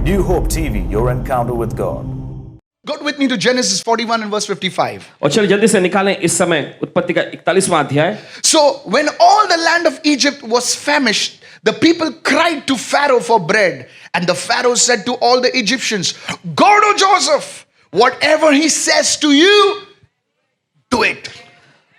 New Hope TV, your encounter with God. Go with me to Genesis 41 and verse 55. और चलिए जल्दी से निकालें इस समय उत्पत्ति का 41वां अध्याय। So when all the land of Egypt was famished, the people cried to Pharaoh for bread. And the Pharaoh said to all the Egyptians, go to Joseph, whatever he says to you, do it.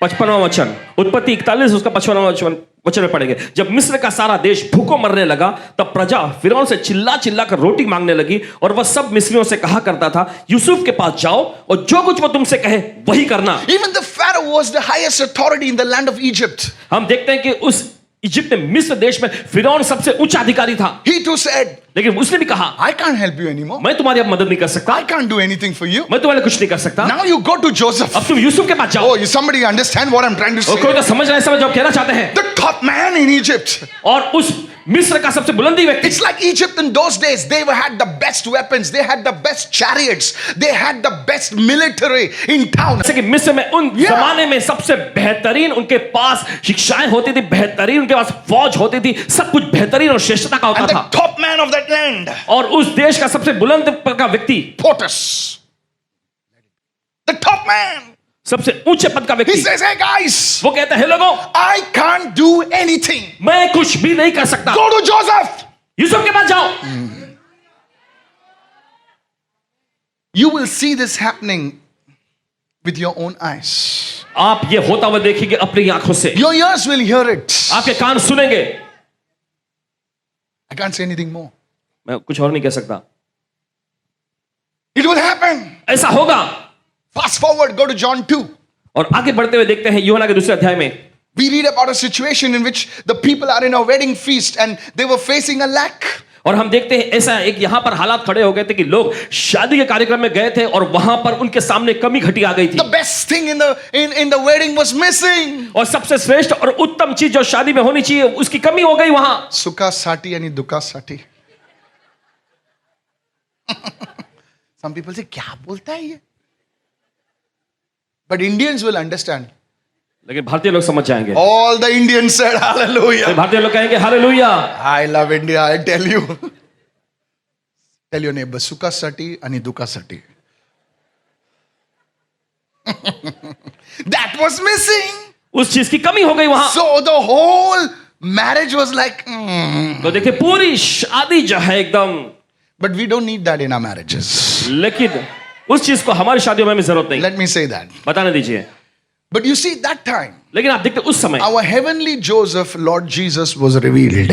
55वां वचन, उत्पत्ति 41 उसका 55वां वचन में पढ़ेंगे। जब मिस्र का सारा देश भूखों मरने लगा, तब प्रजा फिरौन से चिल्ला चिल्ला कर रोटी मांगने लगी, और वह सब मिस्रियों से कहा करता था, यूसुफ के पास जाओ और जो कुछ वो तुमसे कहे वही करना। Even the Pharaoh was the highest authority in the land of Egypt. हम देखते हैं कि उस इजिप्ट में, मिस्र देश में फिरौन सबसे उच्च अधिकारी था। He too said, लेकिन उसने भी कहा, I can't help you anymore. मैं तुम्हारी अब मदद नहीं कर सकता, I can't do anything for you. मैं तुम्हारे कुछ नहीं कर सकता। Now you go to Joseph. अब तुम यूसुफ के पास जाओ। Oh, you somebody understand what I'm trying to say? और कोई तो समझ रहा है, समझ जो कहना चाहते हैं। The top man in Egypt. और उस मिस्र का सबसे बुलंदी व्यक्ति। It's like Egypt in those days. They had the best weapons. They had the best chariots. They had the best military in town. जैसे कि मिस्र में उन जमाने में सबसे बेहतरीन उनके पास शिक्षाएं होती थी, बेहतरीन उनके पास फौज होती थी, सब कुछ बेहतरीन और श्रेष्ठता का होता And the था। top man of that land, और उस देश का सबसे बुलंद का व्यक्ति, Portus, the top man, सबसे ऊंचे पद का he व्यक्ति, says, hey guys, वो कहता है, हे लोगों, I can't do anything. मैं कुछ भी नहीं कर सकता। Go to Joseph. यूसुफ के पास जाओ। You will see this happening with your own eyes. आप ये होता हुआ देखेंगे अपनी आंखों से, Your ears will hear it. आपके कान सुनेंगे। I can't say anything more. मैं कुछ और नहीं कह सकता। It will happen. ऐसा होगा। Fast forward, go to John 2. और आगे बढ़ते हुए देखते हैं यूहन्ना के दूसरे अध्याय में, We read about a situation in which the people are in a wedding feast and they were facing a lack. और हम देखते हैं ऐसा एक यहां पर हालात खड़े हो गए थे कि लोग शादी के कार्यक्रम में गए थे और वहां पर उनके सामने कमी घटी आ गई थी। The best thing in the wedding was missing. और सबसे श्रेष्ठ और उत्तम चीज जो शादी में होनी चाहिए उसकी कमी हो गई वहां। Sukha sati and dukha sati. Some people say, क्या बोलता है ये? But Indians will understand. लेकिन भारतीय लोग समझ जाएंगे। All the Indians said hallelujah. भारतीय लोग कहेंगे hallelujah. I love India, I tell you. Tell your neighbor, Sukha sati and dukha sati. That was missing. उस चीज की कमी हो गई वहां। So the whole marriage was like, तो देखिए पूरी शादी जो है एकदम, But we don't need that in our marriages. लेकिन उस चीज को हमारी शादियों में भी जरूरत नहीं। Let me say that. बताने दीजिए। But you see, that time, लेकिन आप देखते उस समय our heavenly Joseph, Lord Jesus, was revealed.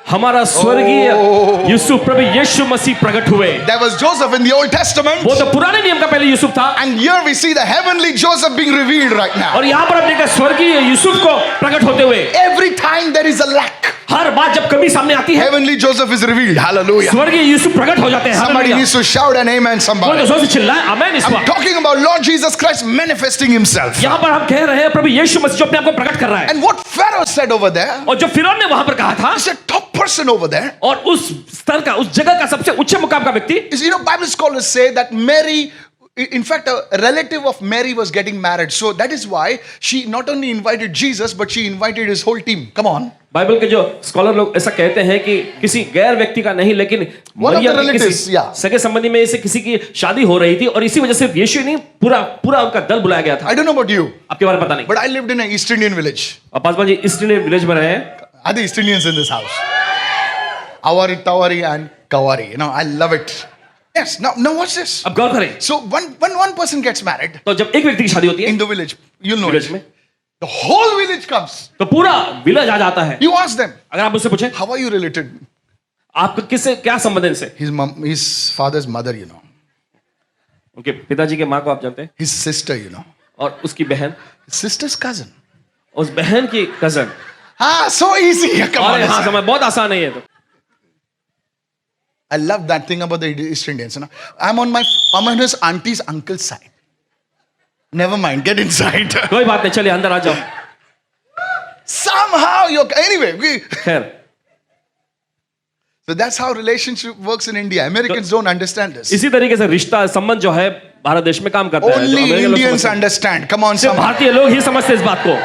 हमारा स्वर्गीय यूसुफ प्रभु यीशु मसीह प्रकट हुए। There was Joseph in the Old Testament. वो तो पुराने नियम का पहले यूसुफ था, And here we see the heavenly Joseph being revealed right now. और यहाँ पर आप देखते हैं स्वर्गीय यूसुफ को प्रकट होते हुए। Every time there is a lack, हर बात जब कमी सामने आती है, heavenly Joseph is revealed. Hallelujah. स्वर्गीय यूसुफ प्रकट हो जाते हैं। Somebody hallelujah. needs to shout an amen, कोई somebody. तो जोर से चिल्लाए आमीन इस I'm वक्त। talking about Lord Jesus Christ manifesting himself. यहाँ पर हम कह रहे हैं प्रभु यीशु मसीह जो अपने आप को प्रकट कर रहा है। And what Pharaoh said over there, और जो फिरौन ने वहां पर कहा था, he's a top person over there. और उस स्तर का, उस जगह का सबसे उच्च मुकाम का व्यक्ति, Is, Bible scholars say that Mary, in fact, a relative of Mary was getting married. So that is why she not only invited Jesus, but she invited his whole team. Come on. Bible के जो scholar लोग ऐसा कहते हैं कि किसी गैर व्यक्ति का नहीं, लेकिन One of the मरियम के relatives, किसी yeah. सगे संबंधी में से किसी की शादी हो रही थी, और इसी वजह से यीशु नहीं, पूरा उनका दल बुलाया गया था। I don't know about you, आपके बारे में पता नहीं, but I lived in an East Indian village. और Paswan ji east Indian village में रहे हैं। Are the East Indians in this house? Awari, Tawari, and Kawari. I love it. Yes. Now watch this. अब गौर करें, So when one person gets married तो जब एक व्यक्ति की शादी होती है in the village, you'll know village it. में, The whole village comes. तो पूरा विलेज आ जाता है। You ask them, अगर आप उससे पूछे how are you related? आपका किससे क्या संबंध है इनसे, His father's mother, उनके पिताजी के माँ को आप जानते हैं, his sister, और उसकी बहन, his sister's cousin. उस बहन की cousin. So easy. Come on. अरे हाँ, समझ बहुत आसान है ये तो। I love that thing about the East Indians. I'm on his auntie's uncle's side. Never mind, get inside. कोई बात नहीं, चलिए अंदर आ जाओ। Somehow anyway. खैर, So that's how relationship works in India. Americans don't understand this. इसी तरीके से रिश्ता संबंध जो है भारत देश में काम करता है। जो Only अमेरिकन लोग Indians समझते हैं। understand. Come on, सिर्फ someone. भारतीय लोग ही समझते इस बात को।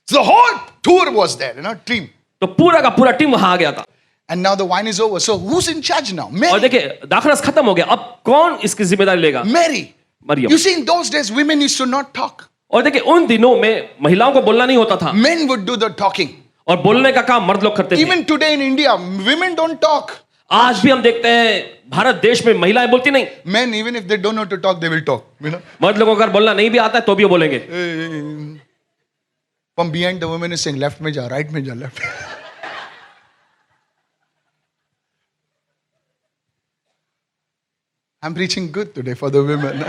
So the whole tour was there, team. तो पूरा का पूरा टीम वहां आ गया था। And now the wine is over. So who's in charge now? और Mary. देखिए दाखरस खत्म हो गया, अब कौन इसकी जिम्मेदारी लेगा? Mary. Maryam. You see, in those days, women used to not talk. और देखिए उन दिनों में महिलाओं को बोलना नहीं होता था Men would do the talking. और बोलने का काम मर्द लोग करते थे। Even today in India, women don't talk. आज भी हम देखते हैं भारत देश में महिलाएं बोलती नहीं, Men, even if they don't know to talk, they will talk. You know? मर्द लोगों को अगर बोलना नहीं भी आता है तो भी वो बोलेंगे। From behind, the woman is saying, left में जा, right में जा, left. I'm preaching good today for the women.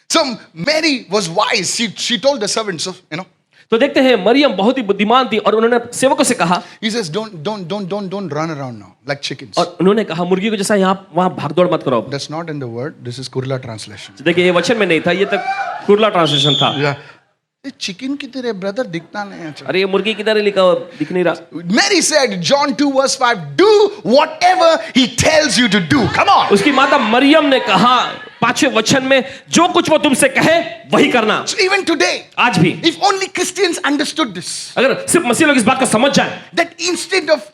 So Mary was wise. She told the servants, you know. तो देखते हैं मरियम बहुत ही बुद्धिमान थी और उन्होंने सेवकों से कहा, He says, don't run around now like chickens. और उन्होंने कहा मुर्गी को जैसा यहाँ वहां भागदौड़ मत करो। That's not in the word. This is Kurla translation. देखिए ये वचन में नहीं था, ये तक कुरला ट्रांसलेशन था। Yeah. चिकन की तरह ब्रदर दिखता नहीं है। अरे ये मुर्गी की तरह लिखा हुआ दिख नहीं रहा। Mary said, John 2 verse 5, do whatever he tells you to do. Come on. उसकी माता मरियम ने कहा 5वें वचन में, जो कुछ वो तुमसे कहे वही करना। So even today, आज भी if only Christians understood this, अगर सिर्फ मसीह लोग इस बात को समझ जाए, that instead of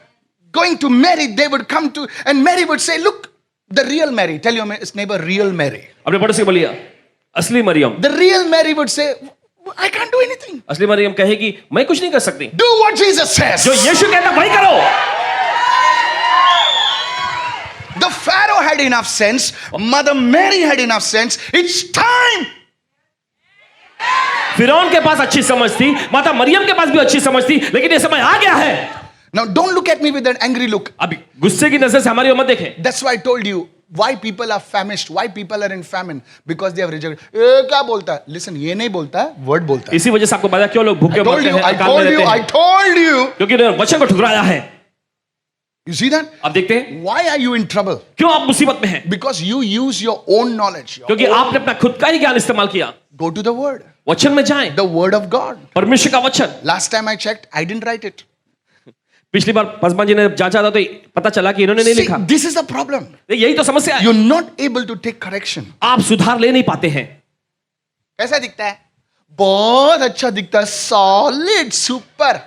going to Mary, they would come to, and Mary would say, look, the real Mary, tell your neighbor, real Mary. अपने पड़ोसी को बोलिए असली Maryam. The real Mary would say, I can't do anything. असली मरियम कहेगी मैं कुछ नहीं कर सकती, Do what Jesus says. जो यीशु कहता वही करो। The Pharaoh had enough sense. Mother Mary had enough sense. It's time. फिरौन के पास अच्छी समझ थी, माता मरियम के पास भी अच्छी समझ थी, लेकिन ये समय आ गया है। Now don't look at me with that angry look. अभी गुस्से की नजर से हमारी ओर मत देखें। That's why I told you why people are famished, why people are in famine, because they have rejected. क्या बोलता है? Listen, ये नहीं बोलता है, word बोलता है. इसी वजह से आपको पता क्यों लोग भूखे मरते हैं, I अकाल में रहते हैं, told you. क्योंकि उन्होंने वचन को ठुकराया है। You see that? आप देखते हैं Why are you in trouble? क्यों आप मुसीबत में हैं? Because you use your own knowledge. क्योंकि आपने अपना खुद का ही ज्ञान इस्तेमाल किया। Go to the word. वचन में जाएं, The word of God. परमेश्वर का वचन। Last time I checked, I didn't write it. पिछली बार पसमा जी ने जांचा था तो पता चला कि इन्होंने नहीं See, लिखा। this is the problem. यही तो समस्या है, You're not able to take correction. आप सुधार ले नहीं पाते हैं। कैसा दिखता है? बहुत अच्छा दिखता है, सॉलिड, सुपर।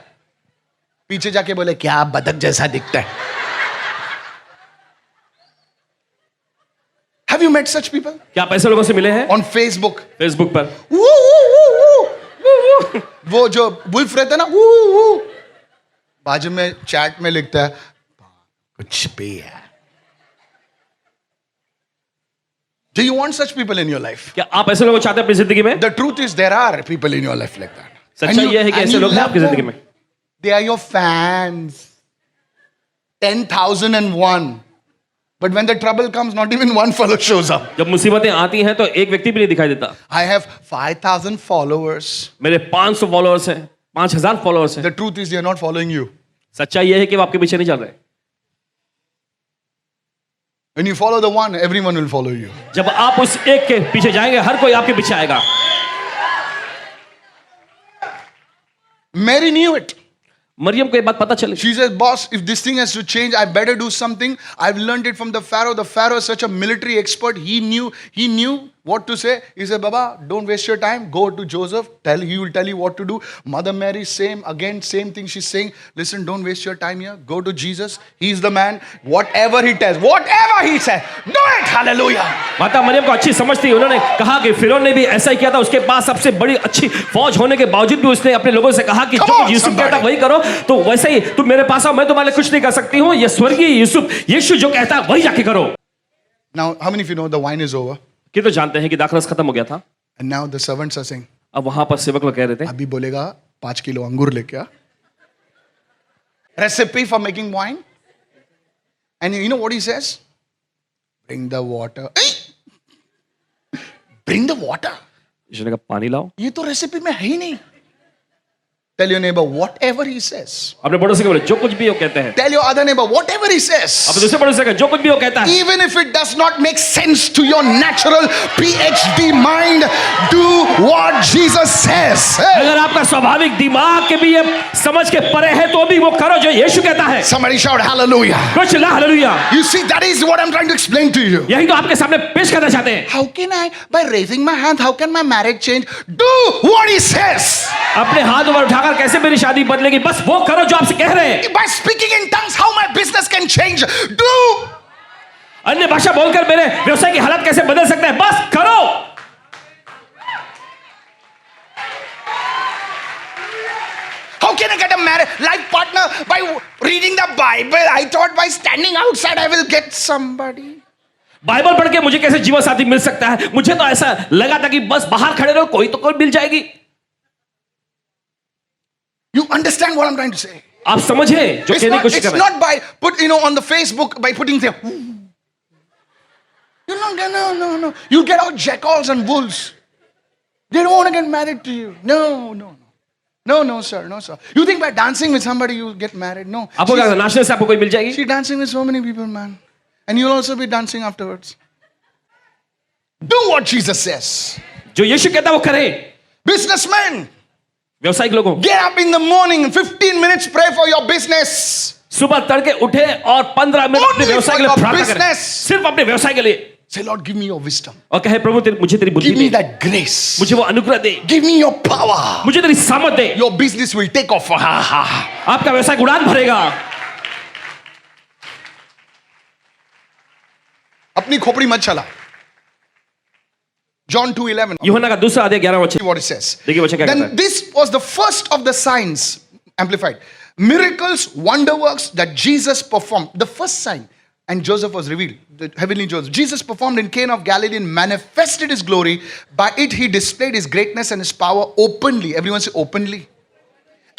पीछे जाके बोले क्या बतख जैसा दिखता है। Have you met such people? क्या आप ऐसे लोगों से मिले हैं? On Facebook. फेसबुक पर वू, वू, वू, वू, वू। वो जो वुल्फ रहता है ना, वू, वू। बाजू में चैट में लिखता है कुछ भी है। Do you want such people in your life? क्या आप ऐसे लोगों को चाहते हैं अपनी जिंदगी में? The truth is there are people in your life like that. सच्चाई यह है कि ऐसे लोग हैं आपकी जिंदगी में। They are your fans. 10,001. But when the trouble comes, not even one fellow shows up. जब मुसीबतें आती हैं तो एक व्यक्ति भी नहीं दिखाई देता। I have 5,000 followers. मेरे 500 फॉलोअर्स हैं, 5,000 फॉलोअर्स हैं। The truth is they are not following you. सच्चाई यह है कि वो आपके पीछे नहीं चल रहे। When you follow the one, everyone will follow you. जब आप उस एक के पीछे जाएंगे, हर कोई आपके पीछे आएगा। Mary knew it. मरियम को ये बात पता चली। She says, boss, if this thing has to change, I better do something. I've learned it from the Pharaoh. The Pharaoh is such a military expert. He knew what to say. He said, Baba, don't waste your time. Go to Joseph. He will tell you what to do. Mother Mary, same thing she's saying. Listen, don't waste your time here. Go to Jesus. He's the man. Whatever he tells, whatever he says, do it. Hallelujah. माता मरियम को अच्छी समझ थी। उन्होंने कहा कि फिरौन ने भी ऐसा ही किया था। उसके पास सबसे बड़ी अच्छी फौज होने के बावजूद भी उसने अपने लोगों से कहा कि जो कुछ यूसुफ कहता वही करो। तो वैसे ही तुम मेरे पास आओ, मैं तुम्हारे लिए कुछ नहीं कर सकती हूँ। ये स्वर्गीय यूसुफ यीशु जो कहता है वही जाके करो। Now, how many of you know the wine is over? कि तो जानते हैं कि दाखरस खत्म हो गया था। And now the servants are saying, अब वहां पर सेवक लोग कह रहे थे, अभी बोलेगा 5 किलो अंगूर लेके आ. Recipe for making wine. And you know what he says? Bring the water. Bring the water. यीशु ने कहा पानी लाओ। ये तो रेसिपी में है ही नहीं. Tell your neighbor whatever he says. अपने पड़ोसी को बोले जो कुछ भी वो कहते हैं। Tell your other neighbor whatever he says. अपने दूसरे पड़ोसी को जो कुछ भी वो कहता है। Even if it does not make sense to your natural PhD mind, do what Jesus says. अगर आपका स्वाभाविक दिमाग के भी ये समझ के परे है तो भी वो करो जो यीशु कहता है। Somebody shout hallelujah. कुछ ला hallelujah. You see, that is what I'm trying to explain to you. यही तो आपके सामने पेश करना चाहते हैं। How can I, by raising my hand, how can my marriage change? Do what he says. अपने हाथ ऊपर उठाकर बाहर कैसे मेरी शादी बदलेगी, बस वो करो जो आपसे कह रहे हैं। By speaking in tongues, how my business can change. Do. अन्य भाषा बोलकर मेरे व्यवसाय की हालत कैसे बदल सकते हैं, बस करो। How can I get a life partner? By reading the Bible. I thought by standing outside I will get somebody. Bible पढ़ के मुझे कैसे जीवन साथी मिल सकता है? मुझे तो ऐसा लगा था कि बस बाहर खड़े रहो, कोई तो कोई मिल जाएगी। You understand what I'm trying to say? आप समझे जो कहने की कोशिश कर It's रहे हैं? not by on the Facebook by putting there. No. You get all jackals and wolves. They don't want to get married to you. No, sir. You think by dancing with somebody you get married? No. आपको क्या लगता है, नाचने से आपको कोई मिल जाएगी? She's dancing with so many people, man. And you'll also be dancing afterwards. Do what Jesus says. जो यीशु कहता है वो करे। Businessmen, व्यवसायिक लोगों, get up in the morning, 15 minutes pray for your business. सुबह तड़के उठे और 15 मिनट अपने Only व्यवसाय for के लिए your प्रार्थना करें, business. सिर्फ अपने व्यवसाय के लिए। Say, Lord, give me your wisdom. और कहे प्रभु मुझे तेरी बुद्धि Give me they, that grace. मुझे वो अनुग्रह दे, Give me your power. मुझे तेरी सामर्थ दे। Your business will take off. आपका व्यवसाय उड़ान भरेगा। अपनी खोपड़ी मत चला. John 2:11. यूहन्ना का दूसरा अध्याय 11वां वचन। See what it says. देखिए वचन क्या कहता Then है। this was the first of the signs, amplified, miracles, wonder works that Jesus performed. The first sign, and Joseph was revealed, the heavenly Joseph. Jesus performed in Cana of Galilee and manifested his glory. By it he displayed his greatness and his power openly. Everyone say openly.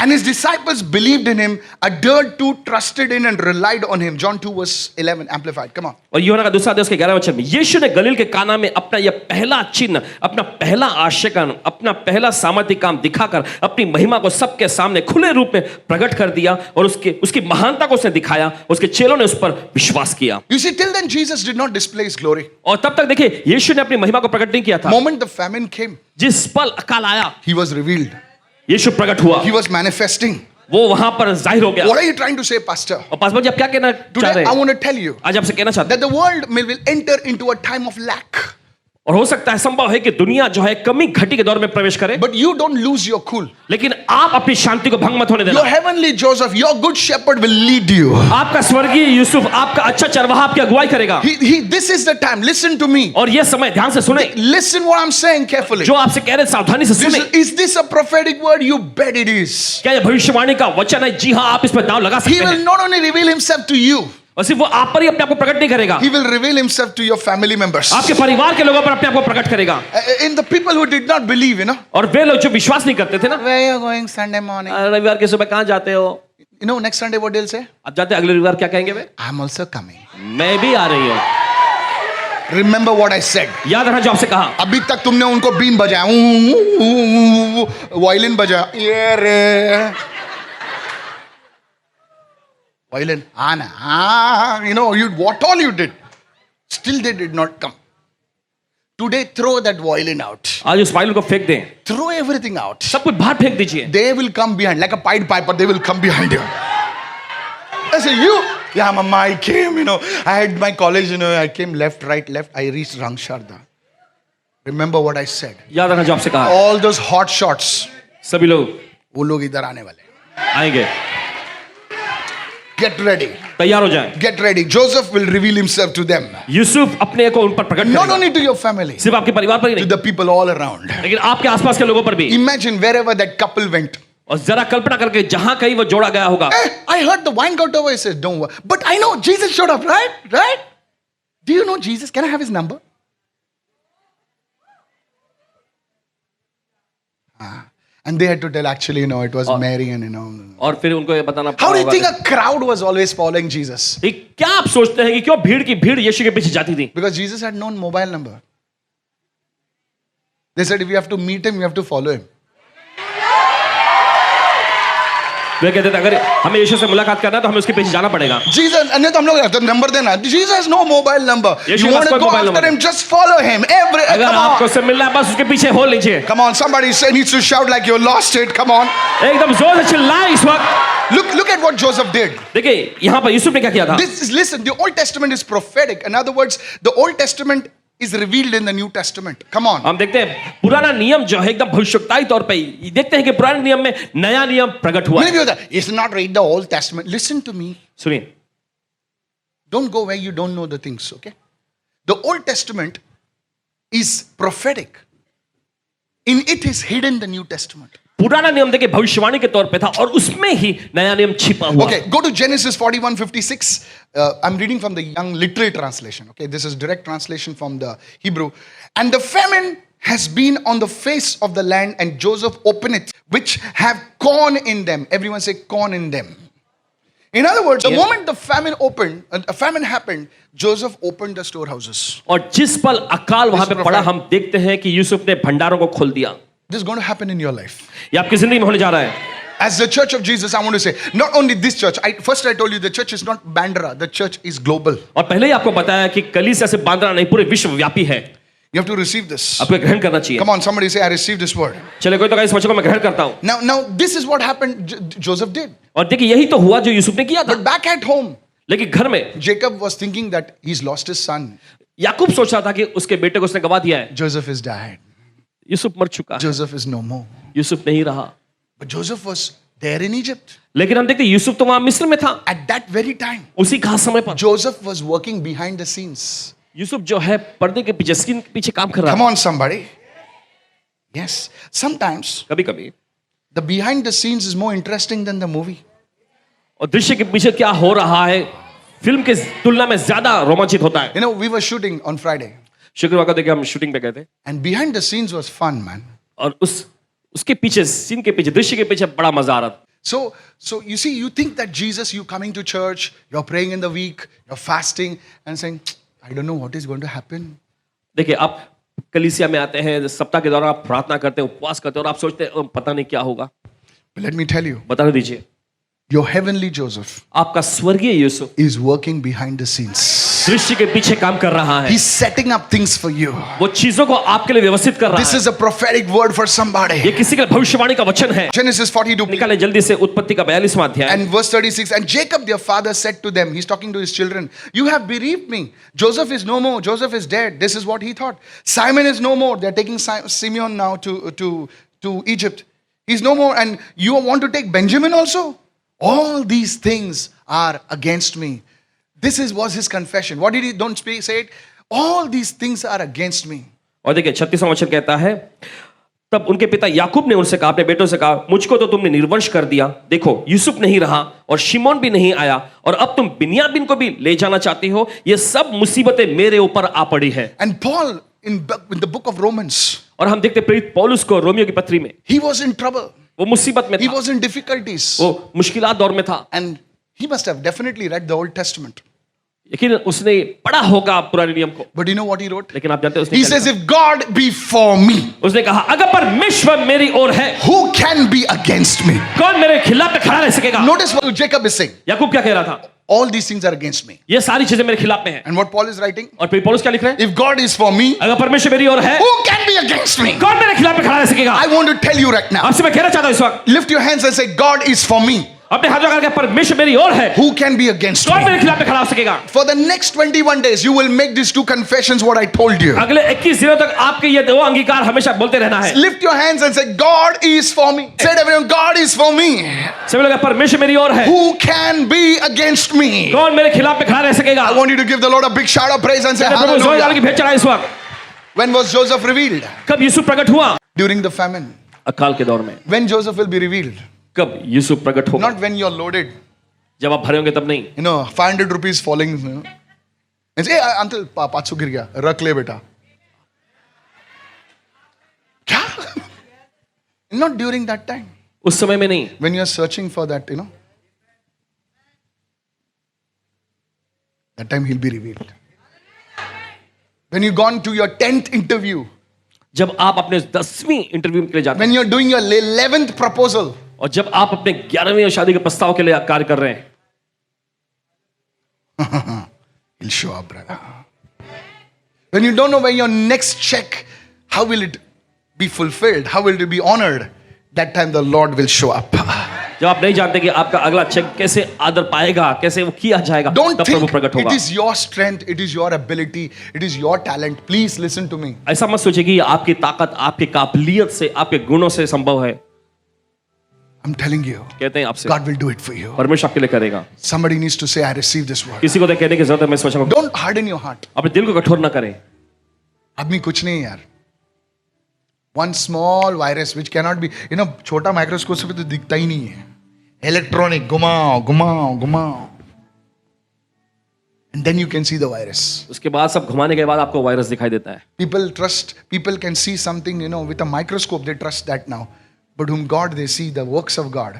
And his disciples believed in him, adhered to, trusted in, and relied on him. John 2 verse 11, amplified. Come on. और यूहन्ना का दूसरा अध्याय उसके 11वें वचन में यीशु ने गलील के काना में अपना यह पहला चिन्ह, अपना पहला आश्चर्य, अपना पहला सामर्थ्य काम दिखाकर अपनी महिमा को सबके सामने खुले रूप में प्रकट कर दिया और उसकी महानता को उसने दिखाया। उसके चेलों ने उस पर विश्वास किया। You see, till then Jesus did not display his glory. और तब तक देखिए यीशु ने अपनी महिमा को प्रकट नहीं किया था। Moment the famine came, जिस पल अकाल आया he was revealed. यीशु प्रकट हुआ, He was manifesting. वो वहां पर जाहिर हो गया। What are you trying to say, Pastor? और पासवान जी आप क्या कहना चाह Today रहे I हैं? want to tell you आज आपसे कहना चाहते that the world will enter into a time of lack. हैं और हो सकता है संभव है कि दुनिया जो है कमी घटी के दौर में प्रवेश करे, But you don't lose your cool. लेकिन आप अपनी शांति को भंग मत होने देना। Your heavenly Joseph, your good shepherd will lead you. आपका स्वर्गीय यूसुफ, आपका अच्छा चरवाहा आपकी अगुवाई करेगा। This is the time. Listen to me. और ये समय ध्यान से सुने, Listen what I'm saying carefully. जो आपसे कह रहे हैं सावधानी से सुने। Is this a prophetic word? You bet it is. क्या ये भविष्यवाणी का वचन है? जी हाँ, आप इस पर दांव लगा He सकते will हैं। not only reveal himself to you, और सिर्फ वो आप पर ही अपने आप को प्रकट नहीं करेगा, he will reveal himself to your family members. आपके परिवार के लोगों पर अपने आप को प्रकट करेगा। In the people who did not believe, और वे लोग जो विश्वास नहीं करते थे ना, Where are you going Sunday morning? रविवार के सुबह कहाँ जाते हो? Next Sunday what they'll say? आप जाते अगले रविवार क्या कहेंगे वे? I'm also coming. मैं भी आ रही हूँ। Remember what I said. याद रखना जो आपसे कहा। अभी तक तुमने उनको बीन बजाया, वायलिन बजाया, ये रे वायलिन आना, what all you did, still they did not come. Today throw that violin out, आज उस वायलिन को फेंक दें, throw everything out. सब कुछ बाहर फेंक दीजिए। They will come behind like a Pied Piper. They will come behind you. I say yeah, mama, I came. I had my college. I came left, right, left. I reached Rangsharda. Remember what I said. याद रखना जो आपसे कहा। All those hot shots, सभी लोग वो लोग इधर आने वाले। आएंगे, Get ready. तैयार हो जाएं। Get ready. Joseph will reveal himself to them. Yusuf अपने को उन पर प्रकट Not करेगा, only to your family, सिर्फ आपके परिवार पर ही to नहीं, the people all around. लेकिन आपके आसपास के लोगों पर भी। Imagine wherever that couple went. और जरा कल्पना करके जहां कहीं वो जोड़ा गया होगा, I heard the wine got over. He says, don't worry. But I know Jesus showed up, right? Right? Do you know Jesus? Can I have his number? And they had to tell, actually, it was Mary and, और फिर उनको ये बताना How do you होगा think a crowd was always following Jesus? कि क्या आप सोचते हैं कि क्यों भीड़ की भीड़ यीशु के पीछे जाती थी? Because Jesus had known mobile number. They said, if you have to meet him, you have to follow him. वे कहते थे अगर हमें यीशु से मुलाकात करना है तो हमें उसके पीछे जाना पड़ेगा। Jesus, अन्य तो हम लोग नंबर देना. Jesus has no mobile number. Yeshu You के want पास to कोई go mobile after number him, just follow him. अगर Come आपको on. उससे मिलना है बस उसके पीछे हो लीजिए। Come on, somebody needs to shout like you lost it. Come on. एकदम जोर से चिल्लाएं इस वक्त। Look at what Joseph did. देखिए यहाँ पर यूसुफ ने क्या किया था? Listen, the Old Testament is prophetic. In other words, the Old Testament is revealed in the New Testament. Come on. हम देखते हैं पुराना नियम जो है एकदम भविष्यवक्ताई तौर पे देखते हैं कि पुराने नियम में नया नियम प्रकट हुआ Many है। people say, it's not read the Old Testament. Listen to me. सुनिए, Don't go where you don't know the things, okay? The Old Testament is prophetic. In it is hidden the New Testament. पुराना नियम देखिए भविष्यवाणी के तौर पे था और उसमें ही नया नियम छिपा हुआ। Okay, go to Genesis 41:56. I'm reading from the Young Literal Translation. Okay, this is direct translation from the Hebrew. And the famine has been on the face of the land, and Joseph openeth, which have corn in them. Everyone say corn in them. In other words, the moment the famine opened, a famine happened, Joseph opened the storehouses. और जिस पल अकाल वहां पे पड़ा हम देखते हैं कि यूसुफ ने भंडारों को खोल दिया। This is going to happen in your life. ये आपकी जिंदगी में होने जा रहा है। As the church of Jesus, I want to say, not only this church. First I told you the church is not Bandra. The church is global. और पहले ही आपको बताया कि कलीसिया से बांद्रा नहीं पूरे विश्वव्यापी है। You have to receive this. आपको ग्रहण करना चाहिए। Come on, somebody say, I receive this word. चले कोई तो कहीं इस वचन को मैं ग्रहण करता हूं। Now this is what happened. Joseph did. और देखिए यही तो हुआ जो यूसुफ ने किया था। But back at home, लेकिन घर में Jacob was thinking that he's lost his son. याकूब सोच रहा था कि उसके बेटे को उसने गवा दिया है। Joseph is died. यूसुफ मर चुका है। Joseph is no more. Yusuf नहीं रहा। But Joseph was there in Egypt. लेकिन हम देखते हैं यूसुफ तो वहां मिस्र में था। At that very time, उसी खास समय पर Joseph was working behind the scenes. Yusuf जो है पर्दे के पीछे स्क्रीन के पीछे काम कर रहा Come है। on, somebody. Yes. Sometimes कभी कभी the behind the scenes is more interesting than the movie. और दृश्य के पीछे क्या हो रहा है फिल्म के तुलना में ज्यादा रोमांचित होता है। You know, we were shooting on Friday, शुक्रवार को देखिए हम शूटिंग पे गए थे and behind the scenes was fun, man. और उसके पीछे सीन के पीछे दृश्य के पीछे बड़ा मजा आ रहा था। So you see, you think that Jesus, you coming to church, you're praying in the week, you're fasting, and saying, I don't know what is going to happen. देखिए आप कलीसिया में आते हैं सप्ताह के दौरान आप प्रार्थना करते हैं उपवास करते हैं और आप सोचते हैं पता नहीं क्या होगा। But let me tell you, बता दीजिए your heavenly Joseph आपका स्वर्गीय Yusuf is working behind the scenes. दृश्य के पीछे काम कर रहा है। He's setting up things for you. वो चीजों को आपके लिए व्यवस्थित कर रहा This है। is a prophetic word for somebody. ये किसी के भविष्यवाणी का वचन है। Genesis 42. निकाले जल्दी से उत्पत्ति का 42वां अध्याय। And verse 36, and Jacob their father said to them, he's talking to his children, you have bereaved me. Joseph is no more. Joseph is dead. This is what he thought. Simon is no more. They're taking Simeon now to Egypt. He's no more. And you want to take Benjamin also? All these things are against me. This was his confession. What did he, don't say it? All these things are against me. और देखिए 36वां वचन कहता है तब उनके पिता याकूब ने उनसे कहा अपने बेटों से कहा मुझको तो तुमने निर्वंश कर दिया देखो यूसुफ नहीं रहा और शिमोन भी नहीं आया और अब तुम बिन्यामीन को भी ले जाना चाहती हो ये सब मुसीबतें मेरे ऊपर आ पड़ी है। And Paul in the book of Romans, और हम देखते प्रेरित पौलुस को रोमियो की पत्री में he was in trouble. वो मुसीबत में He था, was in difficulties. वो मुश्किलात दौर में था। And he must have definitely read the Old Testament. लेकिन उसने पढ़ा होगा पुराने नियम को। But you know what he wrote? लेकिन आप जानते हैं उसने He क्या says, लिखा? if God be for me, उसने कहा अगर परमेश्वर मेरी ओर है who can be against me? कौन मेरे खिलाफ खड़ा रह सकेगा। Notice what Jacob is saying. याकूब क्या कह रहा था All these things are against me. ये सारी चीजें मेरे खिलाफ में हैं। And what Paul is writing? और फिर पौलुस क्या लिख रहे हैं If God is for me, अगर परमेश्वर मेरी ओर है who can be against me? कौन मेरे खिलाफ खड़ा रह सकेगा। I want to tell you right now. आपसे मैं कहना चाहता हूं इस वक्त Lift your hands and say, God is for me. अपने हाथों करके परमेश्वर मेरी ओर है Who can be against कौन me? मेरे खिलाफ खड़ा हो सकेगा। For the next 21 days, you will make these two confessions what I told you. अगले 21 दिनों तक आपके ये दो अंगीकार हमेशा बोलते रहना है। Lift your hands and say, God is for me. Say to everyone, God is for me. सभी लोग परमेश्वर मेरी ओर है Who can be against me? कौन मेरे खिलाफ में खड़ा रह सकेगा। I want you to give the Lord a big shout of praise and say, प्रभु जोरदार की hallelujah. भेंट चढ़ाएं इस वक्त। When was Joseph revealed? कब यूसुफ प्रकट हुआ। During the famine. अकाल के दौर में। When Joseph will be revealed? कब यूसुफ प्रकट होगा। Not when you're loaded. जब आप भरे होंगे तब नहीं। You know, 500 rupees falling. You know. And say, hey, uncle, 500 गिर गया, रख ले बेटा. क्या? Not during that time. उस समय में नहीं। When you're searching for that, you know, that time he'll be revealed. When you've gone to your 10th interview, जब आप अपने 10वीं इंटरव्यू के लिए जाते हैं when you're doing your 11th proposal, और जब आप अपने 11वीं शादी के प्रस्ताव के लिए कार्य कर रहे हैं he'll show up, brother. When you don't know when your next check, how will it be fulfilled? How will it be honored? That time the Lord will show up. जब आप नहीं जानते कि आपका अगला चेक कैसे आदर पाएगा, कैसे वो किया जाएगा, Don't तब प्रभु think प्रकट it होगा। is your strength, it is your ability, it is your talent. Please listen to me. ऐसा मत सोचिए कि ये आपकी ताकत, आपकी काबिलियत से, आपके गुणों से संभव है। I'm telling you, कहते हैं आपसे, God will do it for you. परमेश्वर आपके लिए करेगा। Somebody needs to say, I receive this word. किसी को तो कहने की जरूरत है, मैं सोचा Don't harden your heart. अपने दिल को कठोर ना करें। आदमी कुछ नहीं है यार. One small virus which cannot be, छोटा माइक्रोस्कोप से भी तो दिखता ही नहीं है. Electronic, घुमाओ घुमाओ घुमाओ, and then you can see the virus. उसके बाद सब घुमाने के बाद आपको वायरस दिखाई देता है। People can see something, with a microscope, they trust that now. But whom God, they see the works of God.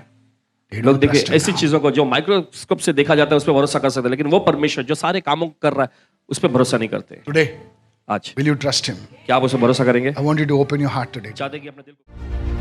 They लोग don't trust देखिए him ऐसी now. चीजों को जो माइक्रोस्कोप से देखा जाता है उस पर भरोसा कर सकते हैं, लेकिन वो परमेश्वर जो सारे कामों को कर रहा है उस पर भरोसा नहीं करते। Today, आज will you trust him? क्या आप उस पर भरोसा करेंगे? I want you to open your heart today. चाहते हैं कि अपने दिल को